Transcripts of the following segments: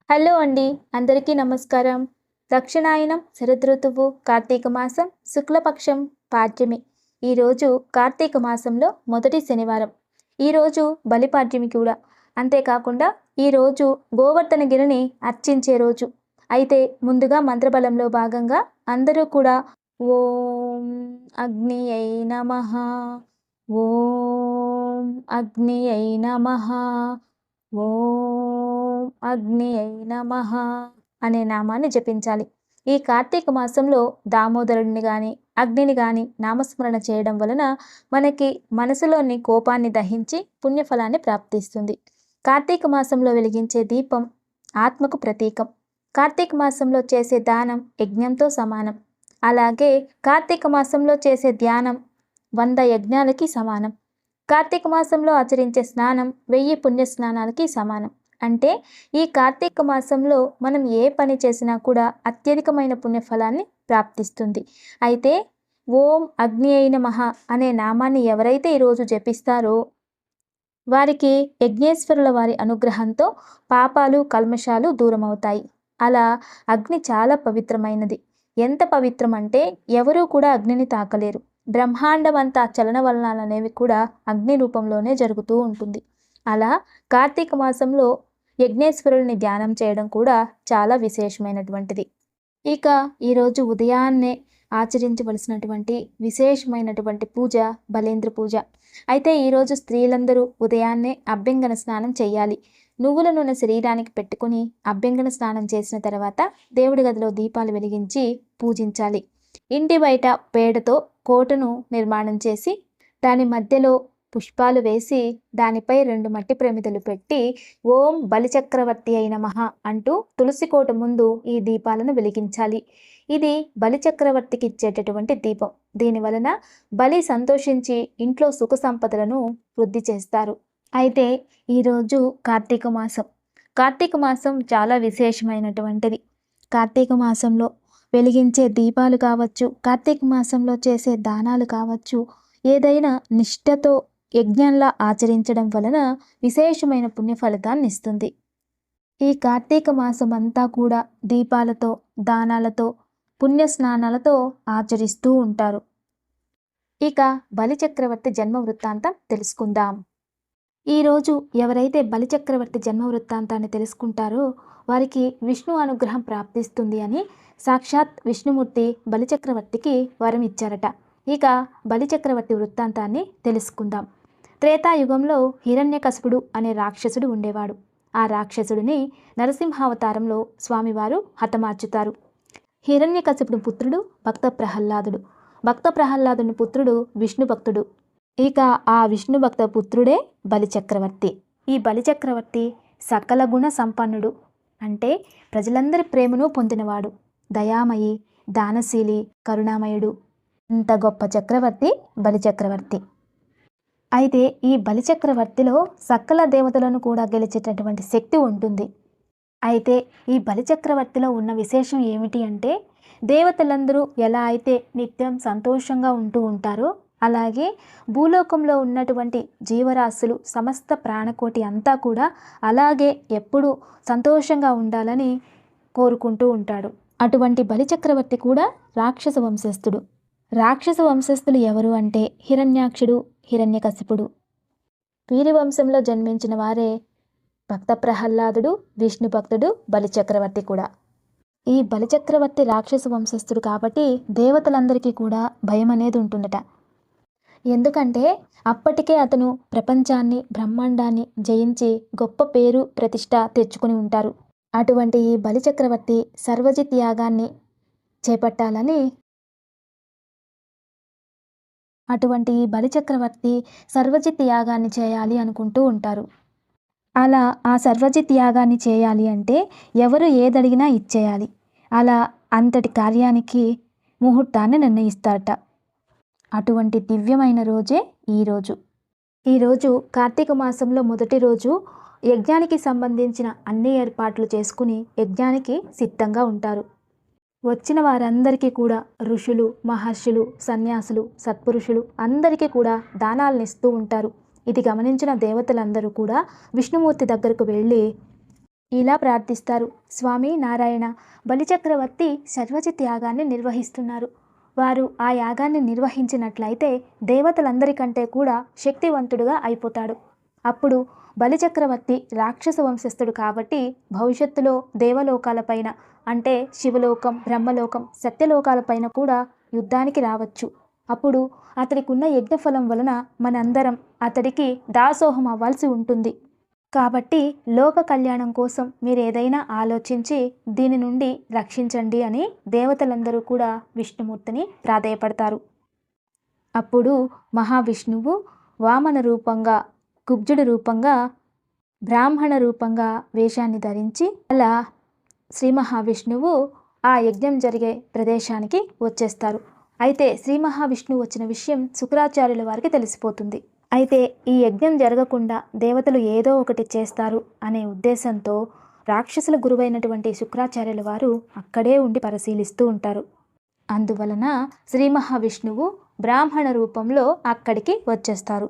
Hello అండి, అందరికీ నమస్కారం. దక్షిణాయనం శరదృతువు కార్తీక మాసం శుక్లపక్షం పాడ్యమి. ఈరోజు కార్తీక మాసంలో మొదటి శనివారం. ఈరోజు బలిపాడ్యమి కూడా. అంతేకాకుండా ఈరోజు గోవర్ధనగిరిని అర్చించే రోజు. అయితే ముందుగా మంత్రబలంలో భాగంగా అందరూ కూడా ఓం అగ్నియై నమః, ఓం అగ్నియై నమః, ఓం అగ్నియై నమః అనే నామాన్ని జపించాలి. ఈ కార్తీక మాసంలో దామోదరుడిని కానీ అగ్నిని కానీ నామస్మరణ చేయడం వలన మనకి మనసులోని కోపాన్ని దహించి పుణ్యఫలాన్ని ప్రాప్తిస్తుంది. కార్తీక మాసంలో వెలిగించే దీపం ఆత్మకు ప్రతీకం. కార్తీక మాసంలో చేసే దానం యజ్ఞంతో సమానం. అలాగే కార్తీక మాసంలో చేసే ధ్యానం 100 యజ్ఞాలకి సమానం. కార్తీక మాసంలో ఆచరించే స్నానం 1000 పుణ్య స్నానాలకి సమానం. అంటే ఈ కార్తీక మాసంలో మనం ఏ పని చేసినా కూడా అత్యధికమైన పుణ్యఫలాన్ని ప్రాప్తిస్తుంది. అయితే ఓం అగ్ని అయిన మహా అనే నామాన్ని ఎవరైతే ఈరోజు జపిస్తారో వారికి యజ్ఞేశ్వరుల వారి అనుగ్రహంతో పాపాలు కల్మషాలు దూరమవుతాయి. అలా అగ్ని చాలా పవిత్రమైనది. ఎంత పవిత్రం అంటే ఎవరూ కూడా అగ్నిని తాకలేరు. బ్రహ్మాండం అంతా చలనవలనాలు అనేవి కూడా అగ్ని రూపంలోనే జరుగుతూ ఉంటుంది. అలా కార్తీక మాసంలో యజ్ఞేశ్వరుల్ని ధ్యానం చేయడం కూడా చాలా విశేషమైనటువంటిది. ఇక ఈరోజు ఉదయాన్నే ఆచరించవలసినటువంటి విశేషమైనటువంటి పూజ బలేంద్ర పూజ. అయితే ఈరోజు స్త్రీలందరూ ఉదయాన్నే అభ్యంగన స్నానం చేయాలి. నువ్వుల నూనె శరీరానికి పెట్టుకుని అభ్యంగన స్నానం చేసిన తర్వాత దేవుడి గదిలో దీపాలు వెలిగించి పూజించాలి. ఇంటి బయట పేడతో కోటను నిర్మాణం చేసి దాని మధ్యలో పుష్పాలు వేసి దానిపై 2 మట్టి ప్రమిదలు పెట్టి ఓం బలిచక్రవర్తి అయిన మహా అంటూ తులసి కోట ముందు ఈ దీపాలను వెలిగించాలి. ఇది బలిచక్రవర్తికి ఇచ్చేటటువంటి దీపం. దీని వలన బలి సంతోషించి ఇంట్లో సుఖ సంపదలను వృద్ధి చేస్తారు. అయితే ఈరోజు కార్తీక మాసం. కార్తీక మాసం చాలా విశేషమైనటువంటిది. కార్తీక మాసంలో వెలిగించే దీపాలు కావచ్చు, కార్తీక మాసంలో చేసే దానాలు కావచ్చు, ఏదైనా నిష్ఠతో యజ్ఞంలా ఆచరించడం వలన విశేషమైన పుణ్య ఫలితాన్ని ఇస్తుంది. ఈ కార్తీక మాసం అంతా కూడా దీపాలతో దానాలతో పుణ్య స్నానాలతో ఆచరిస్తూ ఉంటారు. ఇక బలిచక్రవర్తి జన్మ వృత్తాంతం తెలుసుకుందాం. ఈరోజు ఎవరైతే బలిచక్రవర్తి జన్మ వృత్తాంతాన్ని తెలుసుకుంటారో వారికి విష్ణు అనుగ్రహం ప్రాప్తిస్తుంది అని సాక్షాత్ విష్ణుమూర్తి బలిచక్రవర్తికి వరం ఇచ్చారట. ఇక బలిచక్రవర్తి వృత్తాంతాన్ని తెలుసుకుందాం. త్రేతాయుగంలో హిరణ్యకశిపుడు అనే రాక్షసుడు ఉండేవాడు. ఆ రాక్షసుడిని నరసింహావతారంలో స్వామివారు హతమార్చుతారు. హిరణ్యకశిపుడు పుత్రుడు భక్త ప్రహ్లాదుడు. భక్త ప్రహ్లాదుని పుత్రుడు విష్ణు భక్తుడు. ఇక ఆ విష్ణు భక్త పుత్రుడే బలిచక్రవర్తి. ఈ బలిచక్రవర్తి సకల గుణ సంపన్నుడు. అంటే ప్రజలందరి ప్రేమను పొందినవాడు. దయామయి, దానశీలి, కరుణామయుడు. ఇంత గొప్ప చక్రవర్తి బలిచక్రవర్తి. అయితే ఈ బలిచక్రవర్తిలో సకల దేవతలను కూడా గెలిచేటటువంటి శక్తి ఉంటుంది. అయితే ఈ బలిచక్రవర్తిలో ఉన్న విశేషం ఏమిటి అంటే దేవతలందరూ ఎలా అయితే నిత్యం సంతోషంగా ఉంటూ ఉంటారో అలాగే భూలోకంలో ఉన్నటువంటి జీవరాశులు సమస్త ప్రాణకోటి అంతా కూడా అలాగే ఎప్పుడూ సంతోషంగా ఉండాలని కోరుకుంటూ ఉంటాడు. అటువంటి బలిచక్రవర్తి కూడా రాక్షస వంశస్థుడు. రాక్షస వంశస్థులు ఎవరు అంటే హిరణ్యాక్షుడు, హిరణ్యకశిపుడు. వీరి వంశంలో జన్మించిన వారే భక్త ప్రహ్లాదుడు, విష్ణు భక్తుడు, బలిచక్రవర్తి కూడా. ఈ బలిచక్రవర్తి రాక్షస వంశస్థుడు కాబట్టి దేవతలందరికీ కూడా భయం అనేది ఉంటుందట. ఎందుకంటే అప్పటికే అతను ప్రపంచాన్ని బ్రహ్మాండాన్ని జయించి గొప్ప పేరు ప్రతిష్ట తెచ్చుకుని ఉంటారు. అటువంటి ఈ బలిచక్రవర్తి సర్వజిత్ యాగాన్ని చేపట్టాలని సర్వజిత్ యాగాన్ని చేయాలి అనుకుంటూ ఉంటారు. అలా ఆ సర్వజిత్ యాగాన్ని చేయాలి అంటే ఎవరు ఏదడిగినా ఇచ్చేయాలి. అలా అంతటి కార్యానికి ముహూర్తాన్ని నిర్ణయిస్తారట. అటువంటి దివ్యమైన రోజే ఈరోజు కార్తీక మాసంలో మొదటి రోజు యజ్ఞానికి సంబంధించిన అన్ని ఏర్పాట్లు చేసుకుని యజ్ఞానికి సిద్ధంగా ఉంటారు. వచ్చిన వారందరికీ కూడా ఋషులు, మహర్షులు, సన్యాసులు, సత్పురుషులు అందరికీ కూడా దానాలను ఇస్తూ ఉంటారు. ఇది గమనించిన దేవతలందరూ కూడా విష్ణుమూర్తి దగ్గరకు వెళ్ళి ఇలా ప్రార్థిస్తారు. స్వామి నారాయణ, బలిచక్రవర్తి శర్వజిత్ యాగాన్ని నిర్వహిస్తున్నారు. వారు ఆ యాగాన్ని నిర్వహించినట్లయితే దేవతలందరికంటే కూడా శక్తివంతుడుగా అయిపోతాడు. అప్పుడు బలిచక్రవర్తి రాక్షస వంశస్థుడు కాబట్టి భవిష్యత్తులో దేవలోకాలపైన అంటే శివలోకం, బ్రహ్మలోకం, సత్యలోకాలపైన కూడా యుద్ధానికి రావచ్చు. అప్పుడు అతడికున్న యజ్ఞఫలం వలన మనందరం అతడికి దాసోహం అవ్వాల్సి ఉంటుంది. కాబట్టి లోక కళ్యాణం కోసం మీరు ఏదైనా ఆలోచించి దీని నుండి రక్షించండి అని దేవతలందరూ కూడా విష్ణుమూర్తిని ప్రాధేయపడతారు. అప్పుడు మహావిష్ణువు వామన రూపంగా, కుబ్జుడి రూపంగా, బ్రాహ్మణ రూపంగా వేషాన్ని ధరించి అలా శ్రీ మహావిష్ణువు ఆ యజ్ఞం జరిగే ప్రదేశానికి వచ్చేస్తారు. అయితే శ్రీ మహావిష్ణువు వచ్చిన విషయం శుక్రాచార్యుల వారికి తెలిసిపోతుంది. అయితే ఈ యజ్ఞం జరగకుండా దేవతలు ఏదో ఒకటి చేస్తారు అనే ఉద్దేశంతో రాక్షసుల గురువైనటువంటి శుక్రాచార్యుల వారు అక్కడే ఉండి పరిశీలిస్తూ ఉంటారు. అందువలన శ్రీ మహావిష్ణువు బ్రాహ్మణ రూపంలో అక్కడికి వచ్చేస్తారు.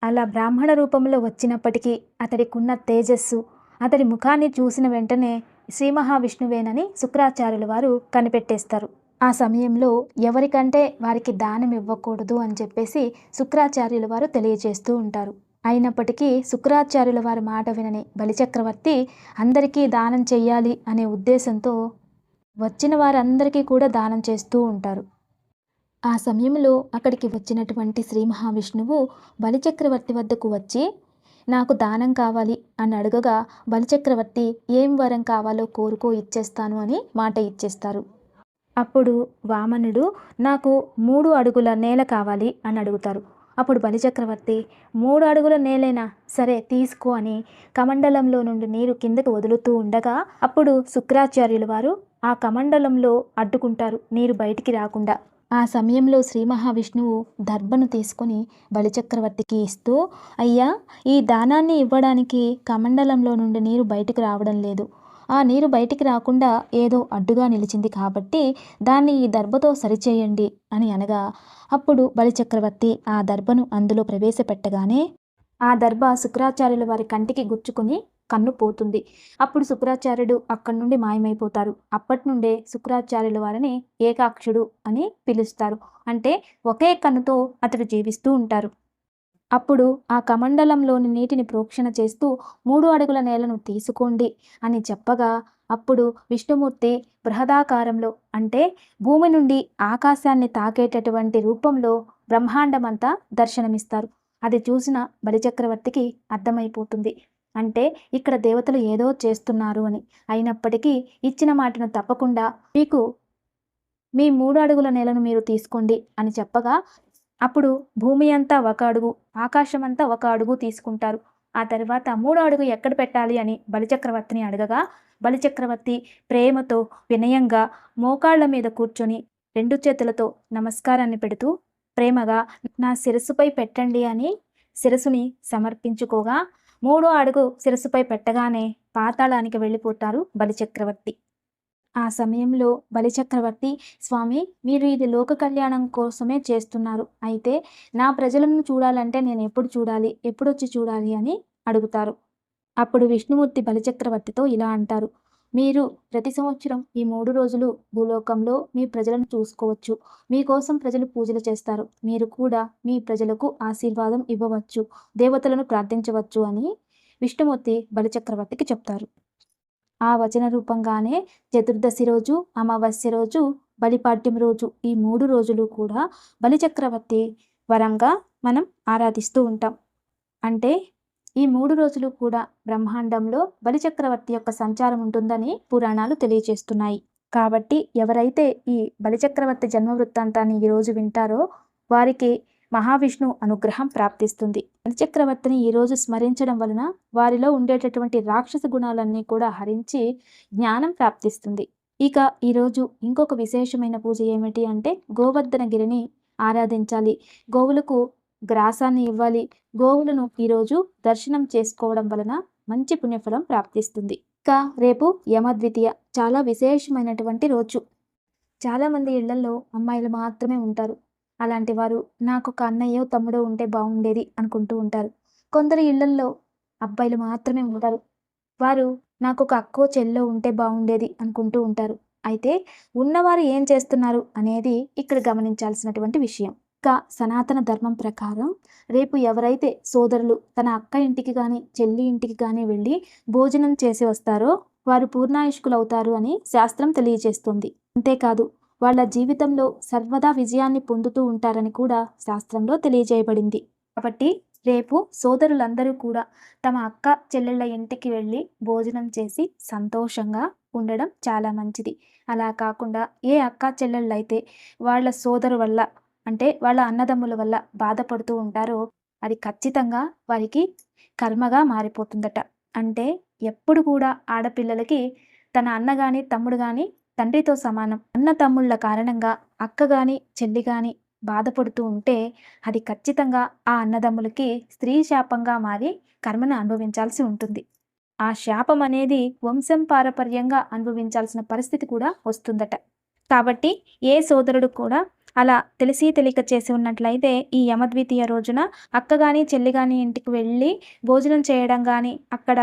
అలా బ్రాహ్మణ రూపంలో వచ్చినప్పటికీ అతడికున్న తేజస్సు, అతడి ముఖాన్ని చూసిన వెంటనే శ్రీ మహావిష్ణువేనని శుక్రాచార్యుల వారు కనిపెట్టేస్తారు. ఆ సమయంలో ఎవరికంటే వారికి దానం ఇవ్వకూడదు అని చెప్పేసి శుక్రాచార్యుల వారు తెలియజేస్తూ ఉంటారు. అయినప్పటికీ శుక్రాచార్యుల వారి మాట వినని బలిచక్రవర్తి అందరికీ దానం చెయ్యాలి అనే ఉద్దేశంతో వచ్చిన వారందరికీ కూడా దానం చేస్తూ ఉంటారు. ఆ సమయంలో అక్కడికి వచ్చినటువంటి శ్రీ మహావిష్ణువు బలిచక్రవర్తి వద్దకు వచ్చి నాకు దానం కావాలి అని అడగగా బలిచక్రవర్తి ఏం వరం కావాలో కోరుకో ఇచ్చేస్తాను అని మాట ఇచ్చేస్తారు. అప్పుడు వామనుడు నాకు 3 అడుగుల నేల కావాలి అని అడుగుతారు. అప్పుడు బలిచక్రవర్తి 3 అడుగుల నేలేనా, సరే తీసుకో అని కమండలంలో నుండి నీరు కిందకు వదులుతూ ఉండగా అప్పుడు శుక్రాచార్యుల వారు ఆ కమండలంలో అడ్డుకుంటారు, నీరు బయటికి రాకుండా. ఆ సమయంలో శ్రీ మహావిష్ణువు దర్భను తీసుకొని బలిచక్రవర్తికి ఇస్తూ, అయ్యా, ఈ దానాన్ని ఇవ్వడానికి కమండలంలో నుండి నీరు బయటకు రావడం లేదు. ఆ నీరు బయటికి రాకుండా ఏదో అడ్డుగా నిలిచింది కాబట్టి దాన్ని ఈ దర్భతో సరిచేయండి అని అనగా అప్పుడు బలిచక్రవర్తి ఆ దర్భను అందులో ప్రవేశపెట్టగానే ఆ దర్భ శుక్రాచార్యుల వారి కంటికి గుచ్చుకుని కన్ను పోతుంది. అప్పుడు శుక్రాచార్యుడు అక్కడి నుండి మాయమైపోతారు. అప్పటి నుండే శుక్రాచార్యుల వారిని ఏకాక్షుడు అని పిలుస్తారు. అంటే ఒకే కన్నుతో అతడు జీవిస్తూ ఉంటారు. అప్పుడు ఆ కమండలంలోని నీటిని ప్రోక్షణ చేస్తూ 3 అడుగుల నేలను తీసుకోండి అని చెప్పగా అప్పుడు విష్ణుమూర్తి బృహదాకారంలో అంటే భూమి నుండి ఆకాశాన్ని తాకేటటువంటి రూపంలో బ్రహ్మాండమంతా దర్శనమిస్తారు. అది చూసిన బలిచక్రవర్తికి అర్థమైపోతుంది. అంటే ఇక్కడ దేవతలు ఏదో చేస్తున్నారు అని. అయినప్పటికీ ఇచ్చిన మాటను తప్పకుండా మీకు మీ 3 అడుగుల నేలను మీరు తీసుకోండి అని చెప్పగా అప్పుడు భూమి అంతా 1 అడుగు, ఆకాశమంతా 1 అడుగు తీసుకుంటారు. ఆ తర్వాత 3 అడుగు ఎక్కడ పెట్టాలి అని బలిచక్రవర్తిని అడగగా బలిచక్రవర్తి ప్రేమతో వినయంగా మోకాళ్ల మీద కూర్చొని 2 చేతులతో నమస్కారాన్ని పెడుతూ ప్రేమగా నా శిరస్సుపై పెట్టండి అని శిరస్సుని సమర్పించుకోగా 3వ అడుగు శిరస్సుపై పెట్టగానే పాతాళానికి వెళ్ళిపోతారు బలిచక్రవర్తి. ఆ సమయంలో బలిచక్రవర్తి, స్వామి, మీరు ఇది లోక కళ్యాణం కోసమే చేస్తున్నారు. అయితే నా ప్రజలను చూడాలంటే నేను ఎప్పుడు చూడాలి, ఎప్పుడొచ్చి చూడాలి అని అడుగుతారు. అప్పుడు విష్ణుమూర్తి బలిచక్రవర్తితో ఇలా అంటారు, మీరు ప్రతి సంవత్సరం ఈ 3 రోజులు భూలోకంలో మీ ప్రజలను చూసుకోవచ్చు. మీకోసం ప్రజలు పూజలు చేస్తారు. మీరు కూడా మీ ప్రజలకు ఆశీర్వాదం ఇవ్వవచ్చు, దేవతలను ప్రార్థించవచ్చు అని విష్ణుమూర్తి బలిచక్రవర్తికి చెప్తారు. ఆ వచన రూపంగానే చతుర్దశి రోజు, అమావాస్య రోజు, బలిపాడ్యం రోజు ఈ 3 రోజులు కూడా బలిచక్రవర్తి వరంగా మనం ఆరాధిస్తూ ఉంటాం. అంటే ఈ 3 రోజులు కూడా బ్రహ్మాండంలో బలిచక్రవర్తి యొక్క సంచారం ఉంటుందని పురాణాలు తెలియజేస్తున్నాయి. కాబట్టి ఎవరైతే ఈ బలిచక్రవర్తి జన్మ వృత్తాంతాన్ని ఈరోజు వింటారో వారికి మహావిష్ణు అనుగ్రహం ప్రాప్తిస్తుంది. బలిచక్రవర్తిని ఈరోజు స్మరించడం వలన వారిలో ఉండేటటువంటి రాక్షస గుణాలన్నీ కూడా హరించి జ్ఞానం ప్రాప్తిస్తుంది. ఇక ఈరోజు ఇంకొక విశేషమైన పూజ ఏమిటి అంటే గోవర్ధన గిరిని ఆరాధించాలి, గోవులకు గ్రాసాన్ని ఇవ్వాలి. గోవులను ఈరోజు దర్శనం చేసుకోవడం వలన మంచి పుణ్యఫలం ప్రాప్తిస్తుంది. ఇక రేపు యమద్వితీయ, చాలా విశేషమైనటువంటి రోజు. చాలామంది ఇళ్లలో అమ్మాయిలు మాత్రమే ఉంటారు. అలాంటి వారు నాకొక అన్నయ్యో, తమ్ముడో ఉంటే బావుండేది అనుకుంటూ ఉంటారు. కొందరి ఇళ్లల్లో అబ్బాయిలు మాత్రమే ఉంటారు. వారు నాకొక అక్కో, చెల్లో ఉంటే బావుండేది అనుకుంటూ ఉంటారు. అయితే ఉన్నవారు ఏం చేస్తున్నారు అనేది ఇక్కడ గమనించాల్సినటువంటి విషయం. సనాతన ధర్మం ప్రకారం రేపు ఎవరైతే సోదరులు తన అక్క ఇంటికి గాని, చెల్లి ఇంటికి గాని వెళ్ళి భోజనం చేసి వస్తారో వారు పూర్ణాయుష్కులవుతారు అని శాస్త్రం తెలియజేస్తుంది. అంతేకాదు వాళ్ళ జీవితంలో సర్వదా విజయాన్ని పొందుతూ ఉంటారని కూడా శాస్త్రంలో తెలియజేయబడింది. కాబట్టి రేపు సోదరులందరూ కూడా తమ అక్క చెల్లెళ్ళ ఇంటికి వెళ్ళి భోజనం చేసి సంతోషంగా ఉండడం చాలా మంచిది. అలా కాకుండా ఏ అక్క చెల్లెళ్ళైతే వాళ్ళ సోదరు వల్ల అంటే వాళ్ళ అన్నదమ్ముల వల్ల బాధపడుతూ ఉంటారో అది ఖచ్చితంగా వారికి కర్మగా మారిపోతుందట. అంటే ఎప్పుడు కూడా ఆడపిల్లలకి తన అన్న గాని, తమ్ముడు గాని తండ్రితో సమానం. అన్న తమ్ముళ్ళ కారణంగా అక్క గాని, చెల్లి గాని బాధపడుతూ ఉంటే అది ఖచ్చితంగా ఆ అన్నదమ్ములకి స్త్రీ శాపంగా మారి కర్మను అనుభవించాల్సి ఉంటుంది. ఆ శాపం అనేది వంశం పారపర్యంగా అనుభవించాల్సిన పరిస్థితి కూడా వస్తుందట. కాబట్టి ఏ సోదరుడు కూడా అలా తెలిసి తెలియక చేసి ఉన్నట్లయితే ఈ యమద్వితీయ రోజున అక్క గాని, చెల్లి గాని ఇంటికి వెళ్ళి భోజనం చేయడం గాని, అక్కడ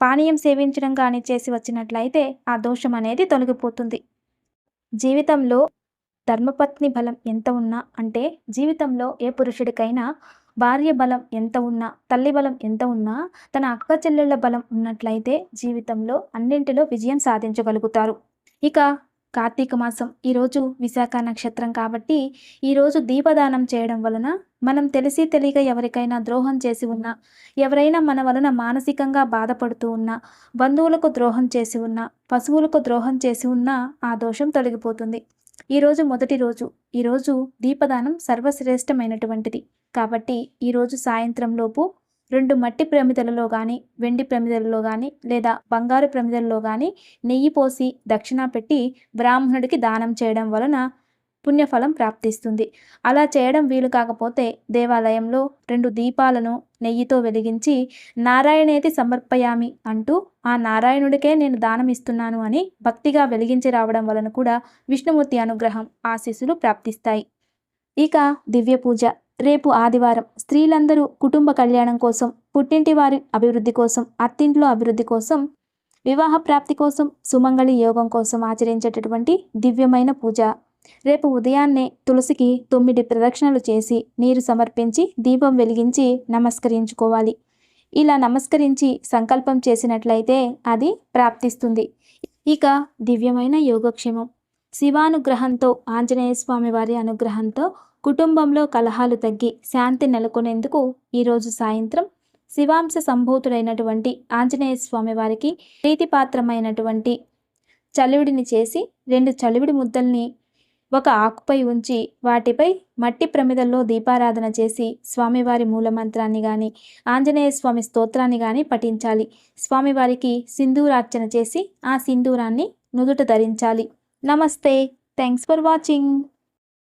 పానీయం సేవించడం గాని చేసి వచ్చినట్లయితే ఆ దోషం అనేది తొలగిపోతుంది. జీవితంలో ధర్మపత్ని బలం ఎంత ఉన్నా అంటే జీవితంలో ఏ పురుషుడికైనా భార్య బలం ఎంత ఉన్నా, తల్లి బలం ఎంత ఉన్నా, తన అక్క చెల్లెళ్ళ బలం ఉన్నట్లయితే జీవితంలో అన్నింటిలో విజయం సాధించగలుగుతారు. ఇక కార్తీక మాసం ఈరోజు విశాఖ నక్షత్రం కాబట్టి ఈరోజు దీపదానం చేయడం వలన మనం తెలిసి తెలియక ఎవరికైనా ద్రోహం చేసి ఉన్నా, ఎవరైనా మన వలన మానసికంగా బాధపడుతూ ఉన్నా, బంధువులకు ద్రోహం చేసి ఉన్నా, పశువులకు ద్రోహం చేసి ఉన్నా ఆ దోషం తొలగిపోతుంది. ఈరోజు మొదటి రోజు. ఈరోజు దీపదానం సర్వశ్రేష్టమైనటువంటిది. కాబట్టి ఈరోజు సాయంత్రం లోపు 2 మట్టి ప్రమిదలలో గాని, వెండి ప్రమిదలలో గాని లేదా బంగారు ప్రమిదలలో గాని నెయ్యి పోసి దక్షిణ పెట్టి బ్రాహ్మణుడికి దానం చేయడం వలన పుణ్యఫలం ప్రాప్తిస్తుంది. అలా చేయడం వీలు కాకపోతే దేవాలయంలో 2 దీపాలను నెయ్యితో వెలిగించి నారాయణేతి సమర్పయామి అంటూ ఆ నారాయణుడికే నేను దానం ఇస్తున్నాను అని భక్తిగా వెలిగించి రావడం వలన కూడా విష్ణుమూర్తి అనుగ్రహం ఆశీస్సులు ప్రాప్తిస్తాయి. ఇక దివ్య పూజ. రేపు ఆదివారం స్త్రీలందరూ కుటుంబ కళ్యాణం కోసం, పుట్టింటి వారి అభివృద్ధి కోసం, అత్తింట్లో అభివృద్ధి కోసం, వివాహ ప్రాప్తి కోసం, సుమంగళి యోగం కోసం ఆచరించేటటువంటి దివ్యమైన పూజ. రేపు ఉదయాన్నే తులసికి 9 ప్రదక్షిణలు చేసి నీరు సమర్పించి దీపం వెలిగించి నమస్కరించుకోవాలి. ఇలా నమస్కరించి సంకల్పం చేసినట్లయితే అది ప్రాప్తిస్తుంది. ఇక దివ్యమైన యోగక్షేమం. శివానుగ్రహంతో, ఆంజనేయ స్వామి వారి అనుగ్రహంతో కుటుంబంలో కలహాలు తగ్గి శాంతి నెలకొనేందుకు ఈరోజు సాయంత్రం శివాంశ సంభూతుడైనటువంటి ఆంజనేయ స్వామి వారికి ప్రీతిపాత్రమైనటువంటి చలివిడిని చేసి 2 చలివిడి ముద్దల్ని ఒక ఆకుపై ఉంచి వాటిపై మట్టి ప్రమిదల్లో దీపారాధన చేసి స్వామివారి మూలమంత్రాన్ని గాని, ఆంజనేయ స్వామి స్తోత్రాన్ని గాని పఠించాలి. స్వామివారికి సింధూరార్చన చేసి ఆ సింధూరాన్ని నుదుట ధరించాలి. నమస్తే. Thanks for watching.